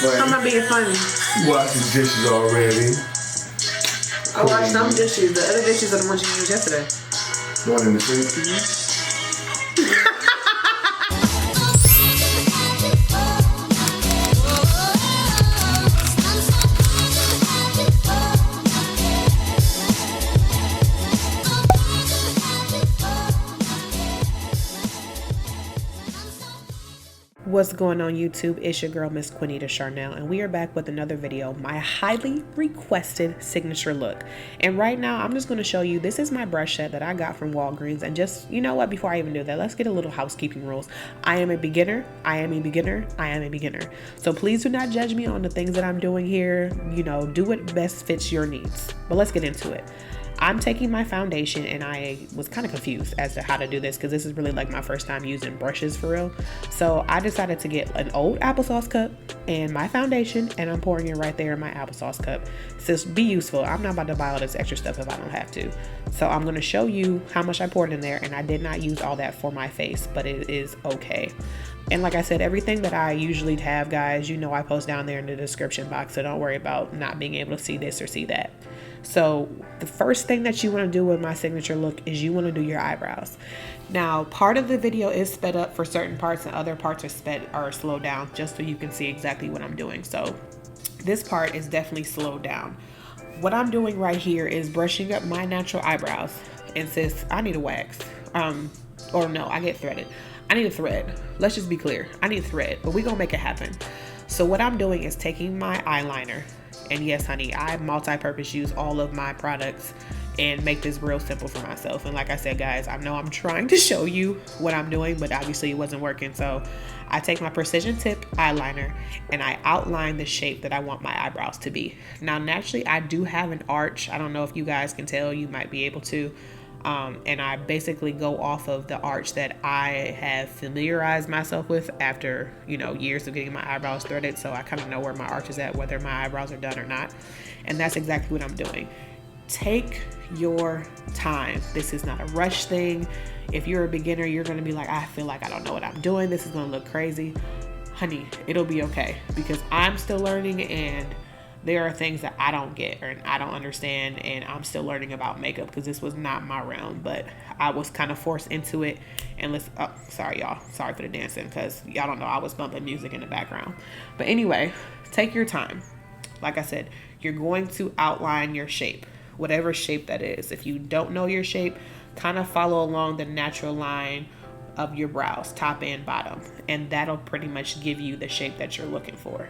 I'm not being funny. You washed the dishes already. I washed some dishes. The other dishes are the ones you used yesterday. The one in the sink? What's going on YouTube? It's your girl Miss Quinita Charnel, and we are back with another video, my highly requested signature look. And right now I'm just going to show you, this is my brush set that I got from Walgreens. And just, you know what, before I even do that, let's get a little housekeeping rules. I am a beginner. So please do not judge me on the things that I'm doing here. You know, do what best fits your needs. But let's get into it. I'm taking my foundation, and I was kind of confused as to how to do this because this is really like my first time using brushes for real. So I decided to get an old applesauce cup and my foundation, and I'm pouring it right there in my applesauce cup. So be useful. I'm not about to buy all this extra stuff if I don't have to. So I'm going to show you how much I poured in there, and I did not use all that for my face, but it is okay. And like I said, everything that I usually have, guys, you know, I post down there in the description box, so don't worry about not being able to see this or see that. So the first thing that you want to do with my signature look is you want to do your eyebrows. Now, part of the video is sped up for certain parts, and other parts are slowed down just so you can see exactly what I'm doing. So this part is definitely slowed down. What I'm doing right here is brushing up my natural eyebrows. And sis, I need a wax. Or no, I get threaded. I need a thread. Let's just be clear. I need a thread, but we're gonna make it happen. So what I'm doing is taking my eyeliner, and yes, honey, I multi-purpose use all of my products and make this real simple for myself. And like I said, guys, I know I'm trying to show you what I'm doing, but obviously it wasn't working. So I take my precision tip eyeliner and I outline the shape that I want my eyebrows to be. Now, naturally, I do have an arch. I don't know if you guys can tell, you might be able to. And I basically go off of the arch that I have familiarized myself with after, you know, years of getting my eyebrows threaded. So I kind of know where my arch is at, whether my eyebrows are done or not. And that's exactly what I'm doing. Take your time. This is not a rush thing. If you're a beginner, you're going to be like, I feel like I don't know what I'm doing. This is going to look crazy. Honey, it'll be okay, because I'm still learning, and there are things that I don't get or I don't understand, and I'm still learning about makeup because this was not my realm, but I was kind of forced into it. And sorry y'all, sorry for the dancing, because y'all don't know I was bumping music in the background. But anyway, take your time. Like I said, you're going to outline your shape, whatever shape that is. If you don't know your shape, kind of follow along the natural line of your brows, top and bottom, and that'll pretty much give you the shape that you're looking for.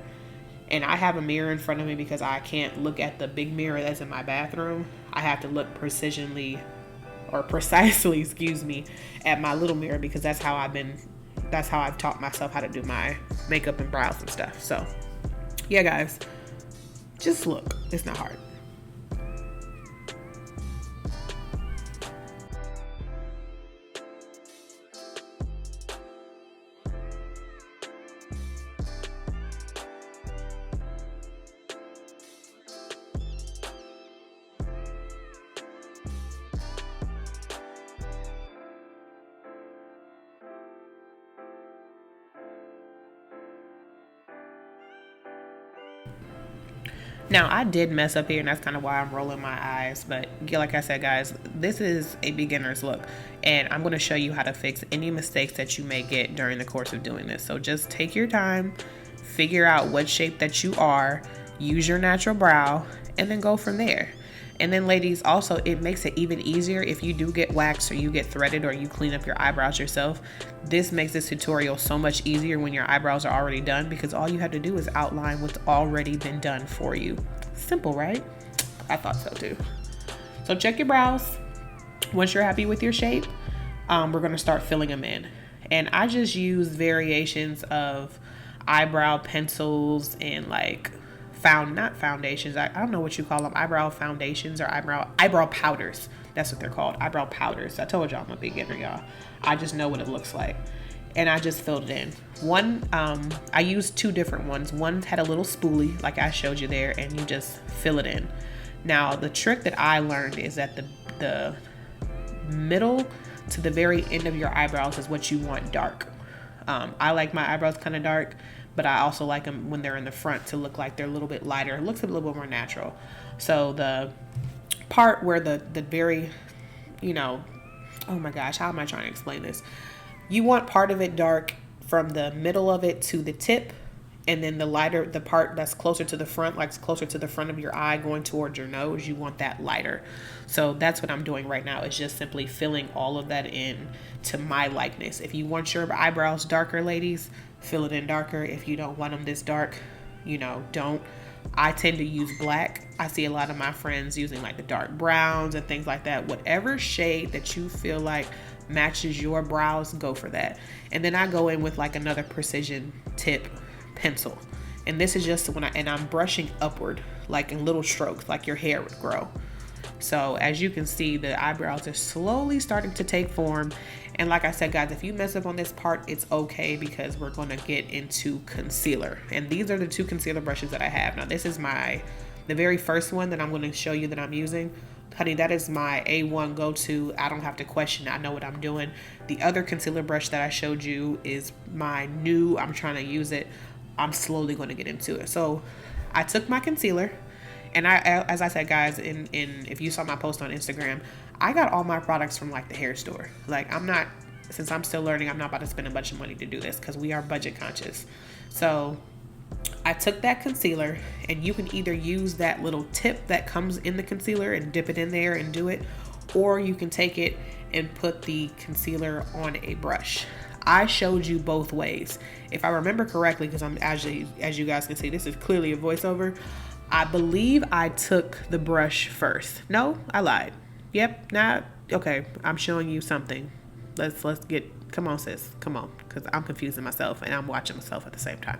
And I have a mirror in front of me because I can't look at the big mirror that's in my bathroom. I have to look precisely, excuse me, at my little mirror, because that's how I've taught myself how to do my makeup and brows and stuff. So yeah, guys, just look. It's not hard. Now, I did mess up here, and that's kind of why I'm rolling my eyes. But like I said, guys, this is a beginner's look, and I'm going to show you how to fix any mistakes that you may get during the course of doing this. So just take your time, figure out what shape that you are, use your natural brow, and then go from there. And then, ladies, also, it makes it even easier if you do get waxed or you get threaded or you clean up your eyebrows yourself. This makes this tutorial so much easier when your eyebrows are already done, because all you have to do is outline what's already been done for you. Simple, right? I thought so too. So check your brows. Once you're happy with your shape, we're going to start filling them in. And I just use variations of eyebrow pencils and like not foundations. I don't know what you call them. Eyebrow foundations or eyebrow powders. That's what they're called. Eyebrow powders. I told y'all I'm a beginner, y'all. I just know what it looks like. And I just filled it in. One, I used two different ones. One had a little spoolie, like I showed you there, and you just fill it in. Now, the trick that I learned is that the middle to the very end of your eyebrows is what you want dark. I like my eyebrows kind of dark, but I also like them when they're in the front to look like they're a little bit lighter. It looks a little bit more natural. So the part where the very, you know, oh my gosh, how am I trying to explain this? You want part of it dark from the middle of it to the tip, and then the lighter, the part that's closer to the front, like closer to the front of your eye going towards your nose, you want that lighter. So that's what I'm doing right now, is just simply filling all of that in to my likeness. If you want your eyebrows darker, ladies, fill it in darker. If you don't want them this dark, you know, don't. I tend to use black. I see a lot of my friends using like the dark browns and things like that. Whatever shade that you feel like matches your brows, go for that. And then I go in with like another precision tip pencil. And this is just when I'm brushing upward, like in little strokes, like your hair would grow. So as you can see, the eyebrows are slowly starting to take form. And like I said, guys, if you mess up on this part, it's okay, because we're going to get into concealer. And these are the two concealer brushes that I have. Now, this is the very first one that I'm going to show you that I'm using. Honey, that is my A1 go-to. I don't have to question it. I know what I'm doing. The other concealer brush that I showed you is my new, I'm trying to use it. I'm slowly going to get into it. So I took my concealer, and as I said, guys, if you saw my post on Instagram, I got all my products from like the hair store. Like, since I'm still learning, I'm not about to spend a bunch of money to do this, because we are budget conscious. So I took that concealer, and you can either use that little tip that comes in the concealer and dip it in there and do it, or you can take it and put the concealer on a brush. I showed you both ways. If I remember correctly, because as you guys can see, this is clearly a voiceover. I believe I took the brush first. No, I lied. Yep, okay, I'm showing you something. Let's come on, sis, come on, because I'm confusing myself and I'm watching myself at the same time.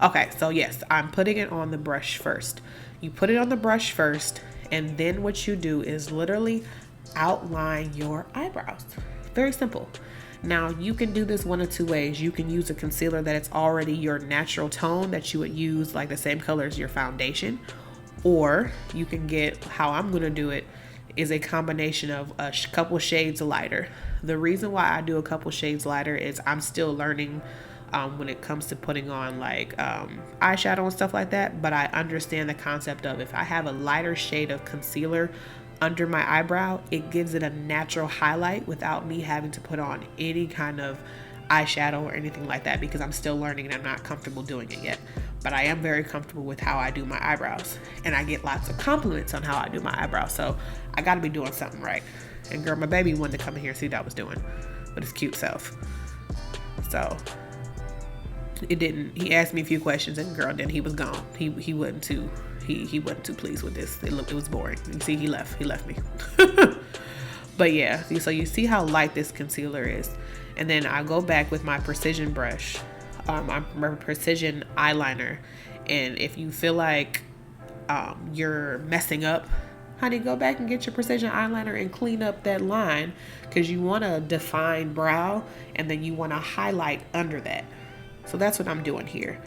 Okay, so yes, I'm putting it on the brush first. You put it on the brush first, and then what you do is literally outline your eyebrows. Very simple. Now, you can do this one of two ways. You can use a concealer that it's already your natural tone, that you would use like the same color as your foundation, or you can get, how I'm going to do it, is a combination of a couple shades lighter. The reason why I do a couple shades lighter is I'm still learning when it comes to putting on like eyeshadow and stuff like that, but I understand the concept of, if I have a lighter shade of concealer under my eyebrow, it gives it a natural highlight without me having to put on any kind of eyeshadow or anything like that, because I'm still learning and I'm not comfortable doing it yet. But I am very comfortable with how I do my eyebrows, and I get lots of compliments on how I do my eyebrows, so I gotta be doing something right. And girl, my baby wanted to come in here and see what I was doing with his cute self. So he asked me a few questions, and girl, then he was gone. He wasn't too pleased with this. It was boring. You see, he left me. But yeah, so you see how light this concealer is. And then I go back with my precision brush, my precision eyeliner. And if you feel like you're messing up, honey, go back and get your precision eyeliner and clean up that line, because you want to define brow, and then you want to highlight under that. So that's what I'm doing here.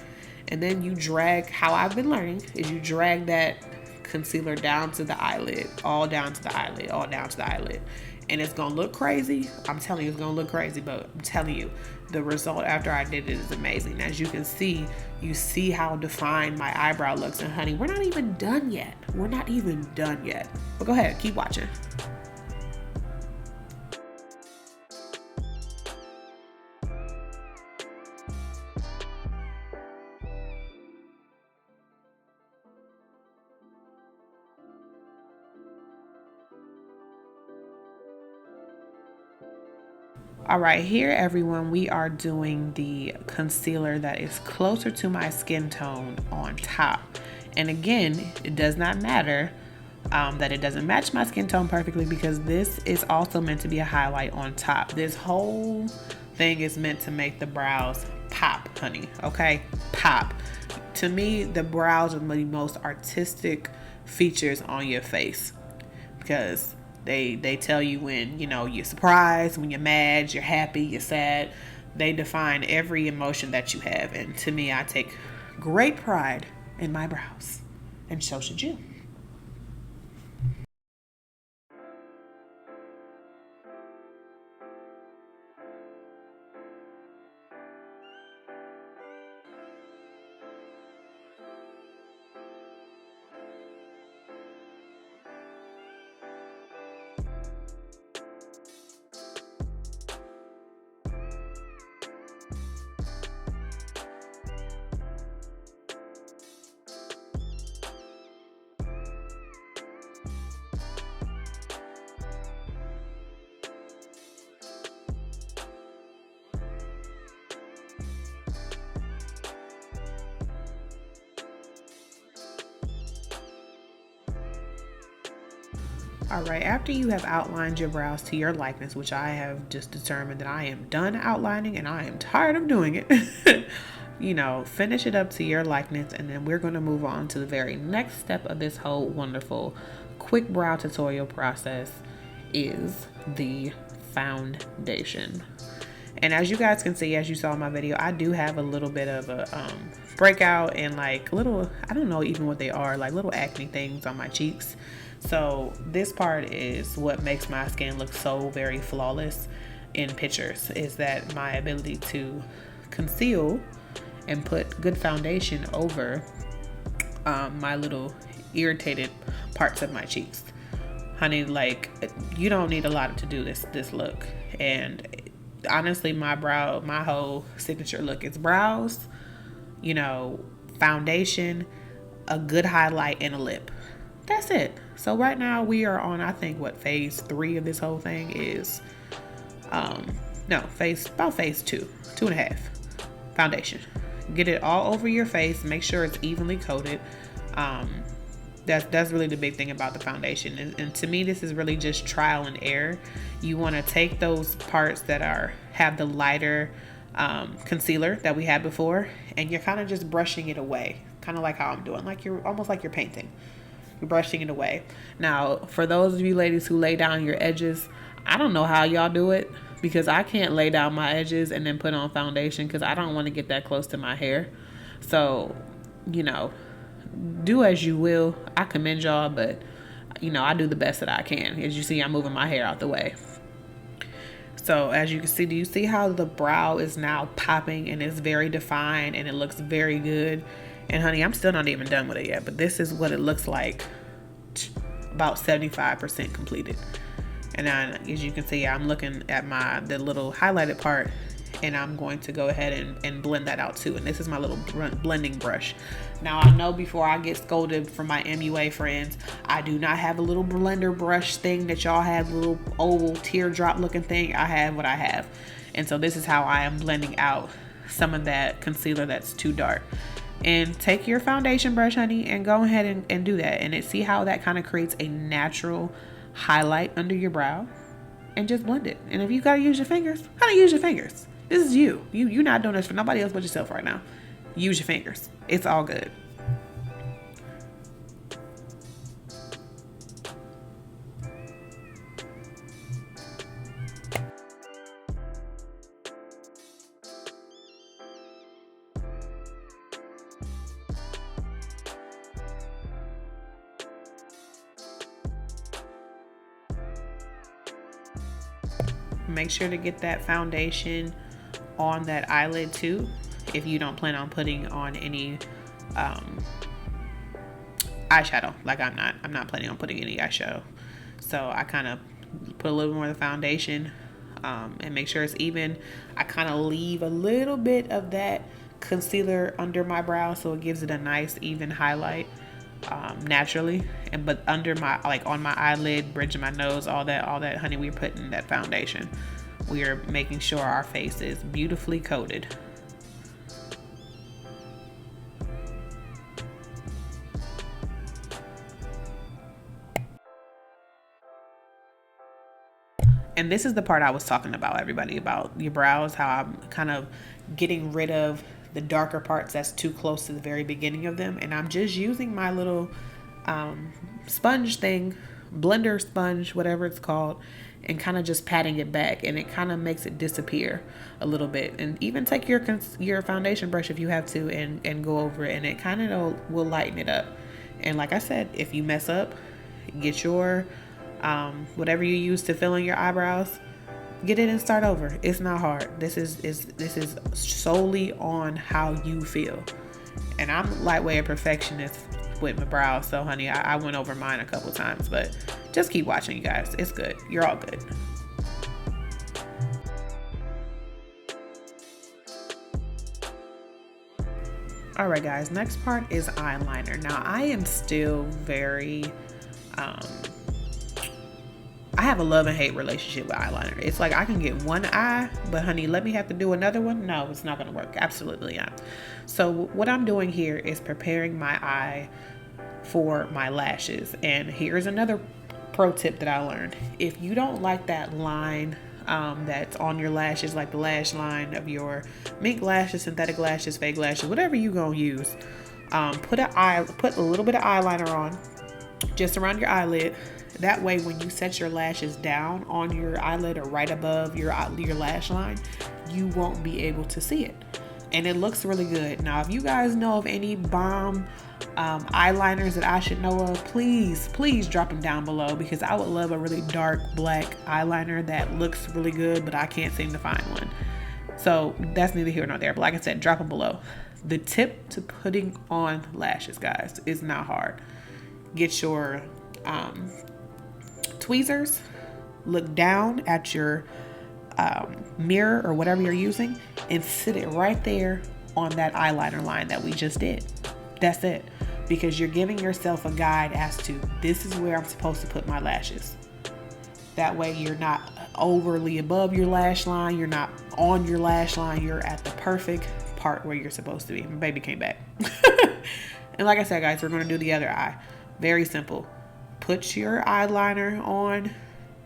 And then you drag, how I've been learning is you drag that concealer down to the eyelid, all down to the eyelid, all down to the eyelid. And it's going to look crazy. I'm telling you, it's going to look crazy, but I'm telling you, the result after I did it is amazing. As you can see, you see how defined my eyebrow looks. And honey, we're not even done yet. We're not even done yet. But go ahead, keep watching. All right, here everyone, we are doing the concealer that is closer to my skin tone on top. And again, it does not matter that it doesn't match my skin tone perfectly, because this is also meant to be a highlight on top. This whole thing is meant to make the brows pop, honey, okay? Pop. To me, the brows are the most artistic features on your face, because they tell you when, you know, you're surprised, when you're mad, you're happy, you're sad. They define every emotion that you have. And to me, I take great pride in my brows. And so should you. All right, after you have outlined your brows to your likeness, which I have just determined that I am done outlining and I am tired of doing it, you know, finish it up to your likeness, and then we're going to move on to the very next step of this whole wonderful quick brow tutorial process is the foundation. And as you guys can see, as you saw in my video, I do have a little bit of a breakout and like little, I don't know even what they are, like little acne things on my cheeks. So this part is what makes my skin look so very flawless in pictures, is that my ability to conceal and put good foundation over my little irritated parts of my cheeks. Honey, like, you don't need a lot to do this look. And honestly, my whole signature look is brows, you know, foundation, a good highlight, and a lip. That's it. So right now we are on, I think, what phase 3 of this whole thing is. About phase 2.5. Foundation. Get it all over your face. Make sure it's evenly coated. That's really the big thing about the foundation. And to me, this is really just trial and error. You want to take those parts that have the lighter concealer that we had before, and you're kind of just brushing it away, kind of like how I'm doing, like you're almost like you're painting. You're brushing it away. Now, for those of you ladies who lay down your edges, I don't know how y'all do it, because I can't lay down my edges and then put on foundation because I don't want to get that close to my hair. So, you know, do as you will. I commend y'all, but you know, I do the best that I can. As you see, I'm moving my hair out the way. So as you can see, do you see how the brow is now popping and it's very defined and it looks very good? And honey, I'm still not even done with it yet, but this is what it looks like, about 75% completed. And then, as you can see, I'm looking at the little highlighted part, and I'm going to go ahead and blend that out too. And this is my little blending brush. Now, I know before I get scolded from my MUA friends, I do not have a little blender brush thing that y'all have, a little oval teardrop looking thing. I have what I have. And so this is how I am blending out some of that concealer that's too dark. And take your foundation brush, honey, and go ahead and do that. And see how that kind of creates a natural highlight under your brow, and just blend it. And if you gotta use your fingers, honey, use your fingers. This is you. You're not doing this for nobody else but yourself right now. Use your fingers. It's all good. Make sure to get that foundation on that eyelid too, if you don't plan on putting on any eyeshadow. Like I'm not planning on putting any eyeshadow. So I kind of put a little more of the foundation and make sure it's even. I kind of leave a little bit of that concealer under my brow so it gives it a nice even highlight naturally. But under my, like on my eyelid, bridge of my nose, all that, honey, we're putting that foundation. We are making sure our face is beautifully coated. And this is the part I was talking about, everybody, about your brows, how I'm kind of getting rid of the darker parts that's too close to the very beginning of them. And I'm just using my little sponge thing, blender sponge, whatever it's called, and kind of just patting it back, and it kind of makes it disappear a little bit. And even take your foundation brush if you have to and go over it, and it kind of will lighten it up. And like I said, if you mess up, get your whatever you use to fill in your eyebrows, get it and start over. It's not hard. This is solely on how you feel. And I'm lightweight a perfectionist with my brows, so honey, I went over mine a couple times, but just keep watching, you guys. It's good. You're all good. All right, guys, next part is eyeliner. Now, I am still very I have a love and hate relationship with eyeliner. It's like I can get one eye, but honey, let me have to do another one. No, it's not going to work. Absolutely not. So what I'm doing here is preparing my eye for my lashes. And here's another pro tip that I learned. If you don't like that line that's on your lashes, like the lash line of your mink lashes, synthetic lashes, fake lashes, whatever you gonna use, put a little bit of eyeliner on just around your eyelid. That way when you set your lashes down on your eyelid or right above your lash line, you won't be able to see it, and it looks really good. Now if you guys know of any bomb eyeliners that I should know of, please drop them down below, because I would love a really dark black eyeliner that looks really good, but I can't seem to find one. So that's neither here nor there, but like I said, drop them below. The tip to putting on lashes, guys, is not hard. Get your tweezers, look down at your mirror or whatever you're using, and sit it right there on that eyeliner line that we just did. That's it. Because you're giving yourself a guide as to, this is where I'm supposed to put my lashes. That way you're not overly above your lash line, you're not on your lash line, you're at the perfect part where you're supposed to be. My baby came back. And like I said, guys, we're going to do the other eye. Very simple. Put your eyeliner on,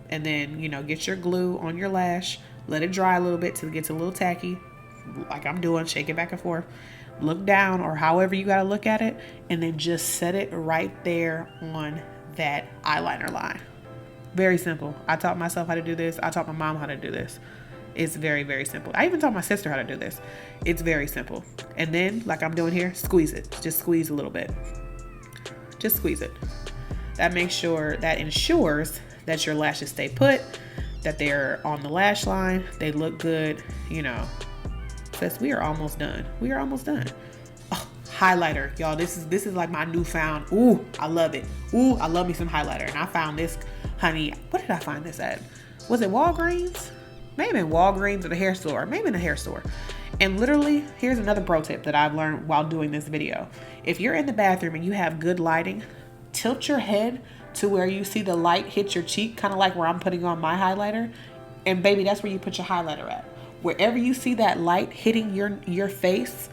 and then, get your glue on your lash. Let it dry a little bit till it gets a little tacky, like I'm doing, shake it back and forth. Look down, or however you got to look at it, and then just set it right there on that eyeliner line. Very simple. I taught myself how to do this. I taught my mom how to do this. It's very, very simple. I even taught my sister how to do this. It's very simple. And then, like I'm doing here, squeeze it. Just squeeze a little bit. Just squeeze it. That ensures that your lashes stay put, that they're on the lash line, they look good, Says we are almost done. We are almost done. Oh, highlighter, y'all. This is like my newfound. Ooh, I love it. Ooh, I love me some highlighter. And I found this, honey. What did I find this at? Was it Walgreens? Maybe in Walgreens or the hair store. Maybe in the hair store. And literally, here's another pro tip that I've learned while doing this video. If you're in the bathroom and you have good lighting, tilt your head to where you see the light hit your cheek, kind of like where I'm putting on my highlighter. And baby, that's where you put your highlighter at. Wherever you see that light hitting your face,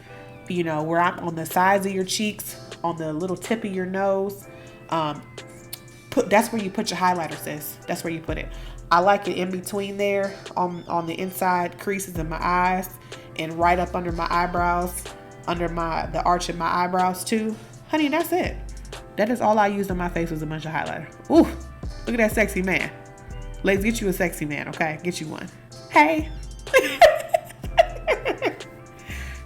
where I'm on the sides of your cheeks, on the little tip of your nose, that's where you put your highlighter, sis. That's where you put it. I like it in between there, on the inside creases of my eyes, and right up under my eyebrows, under the arch of my eyebrows too. Honey, that's it. That is all I used on my face, was a bunch of highlighter. Ooh, look at that sexy man. Ladies, get you a sexy man, okay? Get you one. Hey.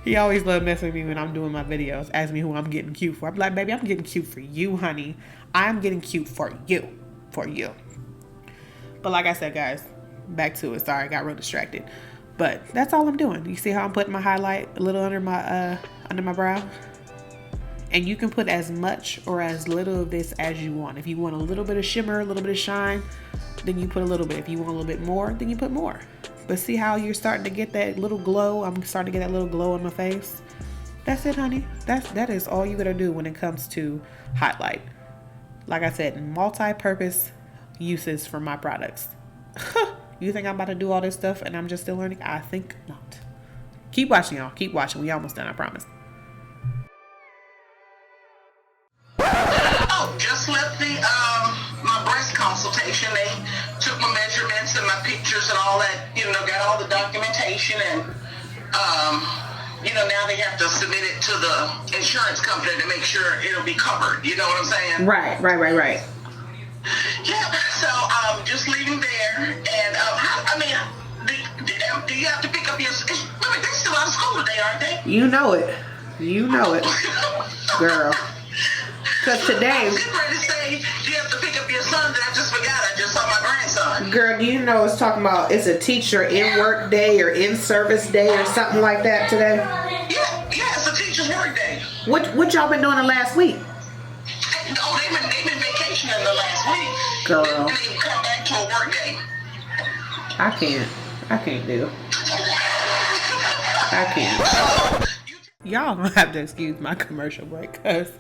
He always loves messing with me when I'm doing my videos. Ask me who I'm getting cute for. I'm like, baby, I'm getting cute for you, honey. I'm getting cute for you. For you. But like I said, guys, back to it. Sorry, I got real distracted. But that's all I'm doing. You see how I'm putting my highlight a little under my brow? And you can put as much or as little of this as you want. If you want a little bit of shimmer, a little bit of shine, then you put a little bit. If you want a little bit more, then you put more. But see how you're starting to get that little glow? I'm starting to get that little glow on my face. That's it, honey. That is all you gotta do when it comes to highlight. Like I said, multi-purpose uses for my products. You think I'm about to do all this stuff and I'm just still learning? I think not. Keep watching, y'all. Keep watching. We almost done, I promise. Just left my breast consultation. They took my measurements and my pictures and all that, got all the documentation, and now they have to submit it to the insurance company to make sure it'll be covered. You know what I'm saying? Right. Yeah, so just leaving there, and do you have to pick up your? Remember, they're still out of school today, aren't they? You know it, girl. Because today, I was ready to say, do you have to pick up your son? I just forgot. I just saw my grandson. Girl, do you know it's talking about it's a teacher in work day or in service day or something like that today? Yeah, it's a teacher's work day. What y'all been doing the last week? Oh, they've been vacationing the last week. Girl. Then they come back to a work day. I can't do. I can't. Y'all gonna have to excuse my commercial break, because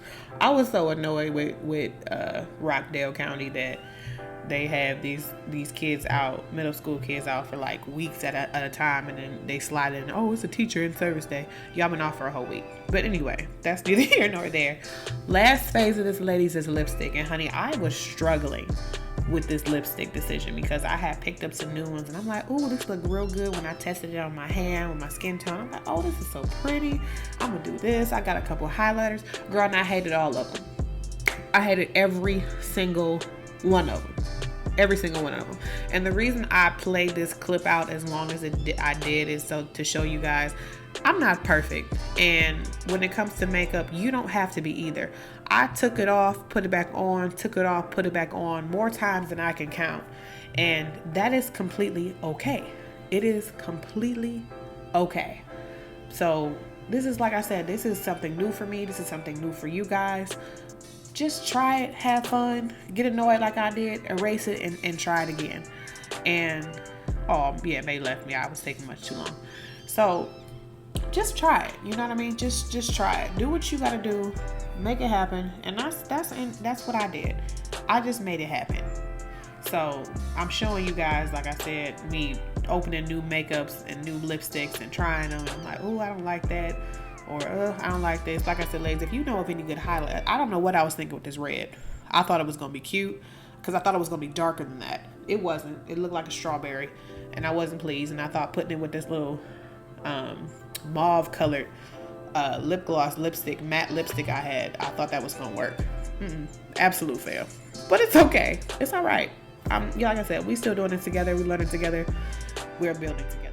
I was so annoyed with Rockdale County that they have these kids out, middle school kids out for like weeks at a time, and then they slide in, oh, it's a teacher in service day. Y'all been off for a whole week. But anyway, that's neither here nor there. Last phase of this, ladies, is lipstick. And honey, I was struggling with this lipstick decision, because I had picked up some new ones and I'm like, oh, this looked real good when I tested it on my hand with my skin tone. I'm like, oh, this is so pretty. I'm gonna do this. I got a couple highlighters. Girl, and I hated all of them. I hated every single one of them. Every single one of them. And the reason I played this clip out as long as I did is so to show you guys I'm not perfect. And when it comes to makeup, you don't have to be either. I took it off, put it back on, took it off, put it back on more times than I can count. And that is completely okay. It is completely okay. So this is, like I said, this is something new for me. This is something new for you guys. Just try it, have fun, get annoyed like I did, erase it, and try it again. And, oh, yeah, May left me. I was taking much too long. So, just try it. You know what I mean? Just try it. Do what you got to do. Make it happen. And that's what I did. I just made it happen. So, I'm showing you guys, like I said, me opening new makeups and new lipsticks and trying them. And I'm like, oh, I don't like that. Or, I don't like this. Like I said, ladies, if you know of any good highlight, I don't know what I was thinking with this red. I thought it was going to be cute because I thought it was going to be darker than that. It wasn't. It looked like a strawberry, and I wasn't pleased. And I thought putting it with this little mauve colored lip gloss lipstick, matte lipstick I thought that was going to work. Absolute fail. But it's okay. It's all right. Like I said, we still doing it together. We learning together. We're building together.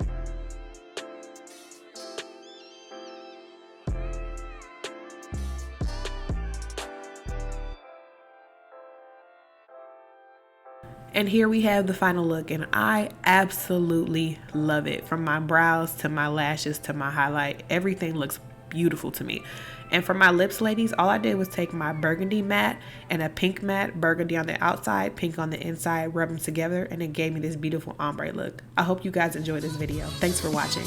And here we have the final look, and I absolutely love it. From my brows to my lashes to my highlight, everything looks beautiful to me. And for my lips, ladies, all I did was take my burgundy matte and a pink matte, burgundy on the outside, pink on the inside, rub them together, and it gave me this beautiful ombre look. I hope you guys enjoyed this video. Thanks for watching.